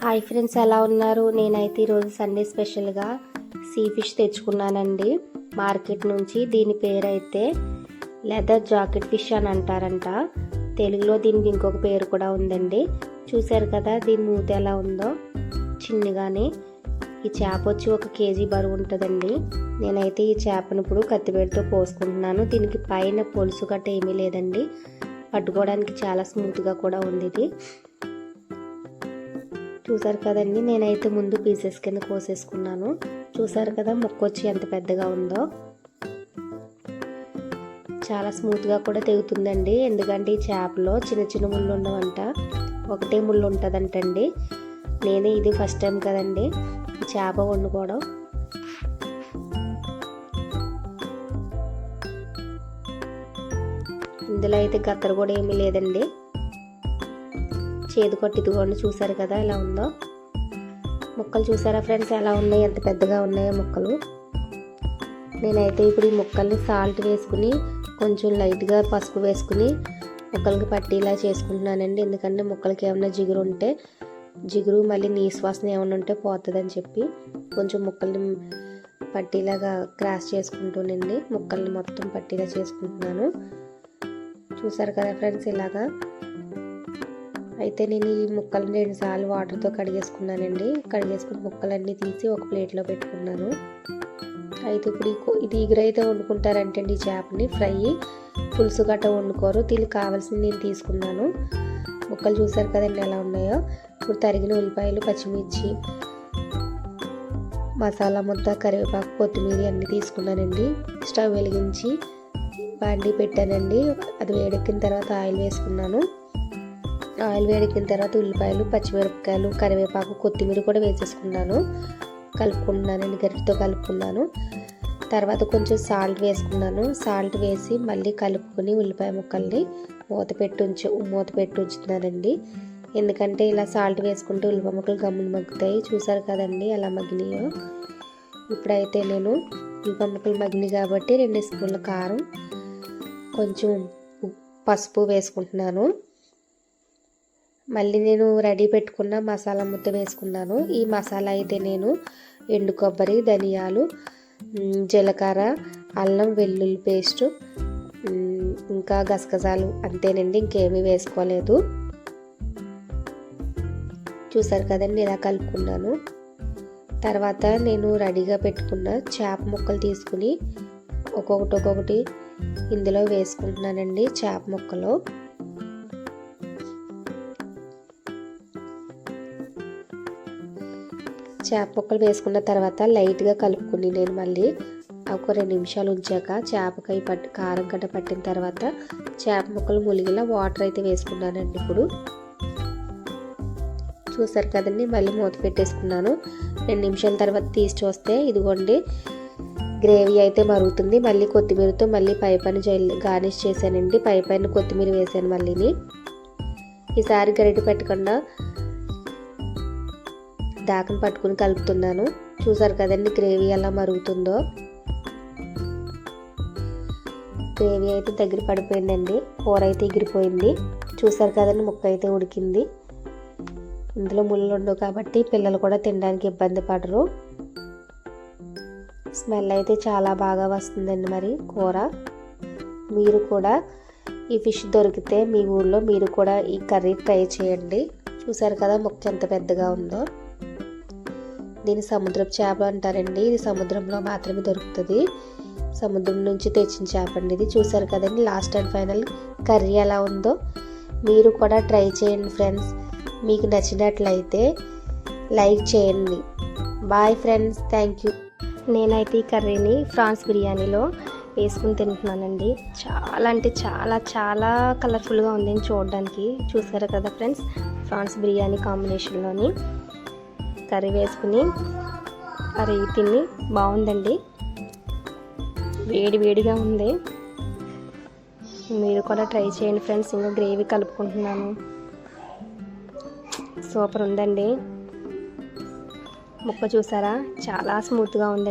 Hi friends, ఎలా ఉన్నారు? నేనైతే ఈరోజు సండే స్పెషల్గా సీ ఫిష్ తెచ్చుకున్నానండి మార్కెట్ నుంచి. దీని పేరైతే లెదర్ జాకెట్ ఫిష్ అని అంటారంట. తెలుగులో దీనికి ఇంకొక పేరు కూడా ఉందండి. చూశారు కదా దీని మూత ఎలా ఉందో, చిన్నగానే. ఈ చేప వచ్చి 1 కేజీ బరువు ఉంటుందండి. నేనైతే ఈ చేపను ఇప్పుడు కత్తిపేటతో కోసుకుంటున్నాను. దీనికి పైన పొలుసు గట్ట ఏమీ లేదండి. పట్టుకోవడానికి చాలా స్మూత్గా కూడా ఉంది ఇది. చూసారు కదండి, నేనైతే ముందు పీసెస్ కింద కోసేసుకున్నాను. చూసారు కదా ముక్క వచ్చి ఎంత పెద్దగా ఉందో. చాలా స్మూత్గా కూడా తెగుతుందండి. ఎందుకంటే ఈ చేపలో చిన్న చిన్న ముళ్ళు ఉండవంట, ఒకటే ముళ్ళు ఉంటుందంటండి. నేనే ఇది ఫస్ట్ టైం కదండి ఈ చేప వండుకోవడం. ఇందులో అయితే గత్తర కూడా ఏమీ లేదండి. చేదు కొట్టి ఇదిగోండి, చూసారు కదా ఎలా ఉందో. ముక్కలు చూసారా ఫ్రెండ్స్ ఎలా ఉన్నాయి, ఎంత పెద్దగా ఉన్నాయో ముక్కలు. నేనైతే ఇప్పుడు ఈ ముక్కల్ని సాల్ట్ వేసుకుని కొంచెం లైట్గా పసుపు వేసుకుని ముక్కలకి పట్టిలా చేసుకుంటున్నానండి. ఎందుకంటే ముక్కలకి ఏమైనా జిగురు ఉంటే మళ్ళీ నీసు వాసన ఏమైనా ఉంటే పోతుందని చెప్పి కొంచెం ముక్కల్ని పట్టిలాగా క్రాస్ చేసుకుంటూనండి ముక్కల్ని మొత్తం పట్టిలా చేసుకుంటున్నాను. చూసారు కదా ఫ్రెండ్స్ ఇలాగా. అయితే నేను ఈ ముక్కలను 2 సార్లు వాటర్తో కడిగేసుకున్నానండి. కడిగేసుకుని ముక్కలన్నీ తీసి ఒక ప్లేట్లో పెట్టుకున్నాను. అయితే ఇప్పుడు ఇది ఎగురైతే వండుకుంటారంటే ఈ చేపని ఫ్రై, పులుసు గట్ట వండుకోరు. దీనికి కావాల్సింది నేను తీసుకున్నాను. ముక్కలు చూసారు కదండి ఎలా ఉన్నాయో. ఇప్పుడు తరిగిన ఉల్లిపాయలు, పచ్చిమిర్చి, మసాలా ముద్ద, కరివేపాకు, కొత్తిమీర అన్నీ తీసుకున్నానండి. స్టవ్ వెలిగించి బాండీ పెట్టానండి. అది వేడెక్కిన తర్వాత ఆయిల్ వేసుకున్నాను. ఆయిల్ వేడెక్కిన తర్వాత ఉల్లిపాయలు, పచ్చిమిరపకాయలు, కరివేపాకు, కొత్తిమీర కూడా వేసేసుకున్నాను. కలుపుకుంటున్నానండి, గరిటెతో కలుపుకున్నాను. తర్వాత కొంచెం సాల్ట్ వేసుకున్నాను. సాల్ట్ వేసి మళ్ళీ కలుపుకొని ఉల్లిపాయ ముక్కల్ని మూత పెట్టి ఉంచుతున్నానండి. ఎందుకంటే ఇలా సాల్ట్ వేసుకుంటే ఉల్లిపాయ ముక్కలు గమ్మున మగ్గుతాయి. చూసారు కదండి ఎలా మగ్గినాయో. ఇప్పుడైతే నేను ఉల్లిపాయ ముక్కలు మగ్గినాయి కాబట్టి 2 స్పూన్ల కారం, కొంచెం పసుపు వేసుకుంటున్నాను. మళ్ళీ నేను రెడీ పెట్టుకున్న మసాలా ముద్ద వేసుకున్నాను. ఈ మసాలా అయితే నేను ఎండు కొబ్బరి, ధనియాలు, జీలకర్ర, అల్లం వెల్లుల్లి పేస్టు, ఇంకా గసగసాలు అంతేనండి, ఇంకేమీ వేసుకోలేదు. చూసారు కదండి ఇలా కలుపుకున్నాను. తర్వాత నేను రెడీగా పెట్టుకున్న చేప ముక్కలు తీసుకుని ఒక్కొక్కటి ఇందులో వేసుకుంటున్నానండి. చేప ముక్కలు వేసుకున్న తర్వాత లైట్గా కలుపుకుని నేను మళ్ళీ ఒక 2 నిమిషాలు ఉంచాక చేపకాయ కారం గడ్డ పట్టిన తర్వాత చేప ముక్కలు ములిగిలా వాటర్ అయితే వేసుకున్నానండి. ఇప్పుడు చూసారు కదండి, మళ్ళీ మూత పెట్టేసుకున్నాను. 2 నిమిషాల తర్వాత తీసి చూస్తే ఇదిగోండి గ్రేవీ అయితే మరుగుతుంది. మళ్ళీ కొత్తిమీరతో మళ్ళీ పైపైన గార్నిష్ చేశానండి. పైపైన కొత్తిమీర వేసాను. మళ్ళీని ఈసారి గరిటె పెట్టకుండా దాకని పట్టుకుని కలుపుతున్నాను. చూసారు కదండి గ్రేవీ ఎలా మరుగుతుందో. గ్రేవీ అయితే దగ్గర పడిపోయిందండి. కూర అయితే ఎగిరిపోయింది. చూసారు కదండి ముక్క అయితే ఉడికింది. ఇందులో ముళ్ళు ఉండవు కాబట్టి పిల్లలు కూడా తినడానికి ఇబ్బంది పడరు. స్మెల్ అయితే చాలా బాగా వస్తుందండి మరి కూర. మీరు కూడా ఈ ఫిష్ దొరికితే మీ ఊళ్ళో మీరు కూడా ఈ కర్రీ ట్రై చేయండి. చూసారు కదా ముక్క ఎంత పెద్దగా ఉందో. దీన్ని సముద్రపు చేప అంటారండి. ఇది సముద్రంలో మాత్రమే దొరుకుతుంది. సముద్రం నుంచి తెచ్చిన చేప అండి ఇది. చూసారు కదండి లాస్ట్ అండ్ ఫైనల్ కర్రీ ఎలా ఉందో. మీరు కూడా ట్రై చేయండి ఫ్రెండ్స్. మీకు నచ్చినట్లయితే లైక్ చేయండి. Bye friends, thank you. నేనైతే ఈ కర్రీని ఫ్రాన్స్ బిర్యానీలో వేసుకుని తింటున్నానండి. చాలా అంటే చాలా కలర్ఫుల్గా ఉంది చూడడానికి. చూసారు కదా ఫ్రెండ్స్, ఫ్రాన్స్ బిర్యానీ కాంబినేషన్లోని కర్రీ వేసుకుని తిని బాగుందండి. వేడిగా ఉంది. మీరు కూడా ట్రై చేయండి ఫ్రెండ్స్. ఇంకా గ్రేవీ కలుపుకుంటున్నాను. సూపర్ ఉందండి. ముక్క చూసారా చాలా స్మూత్గా ఉంది.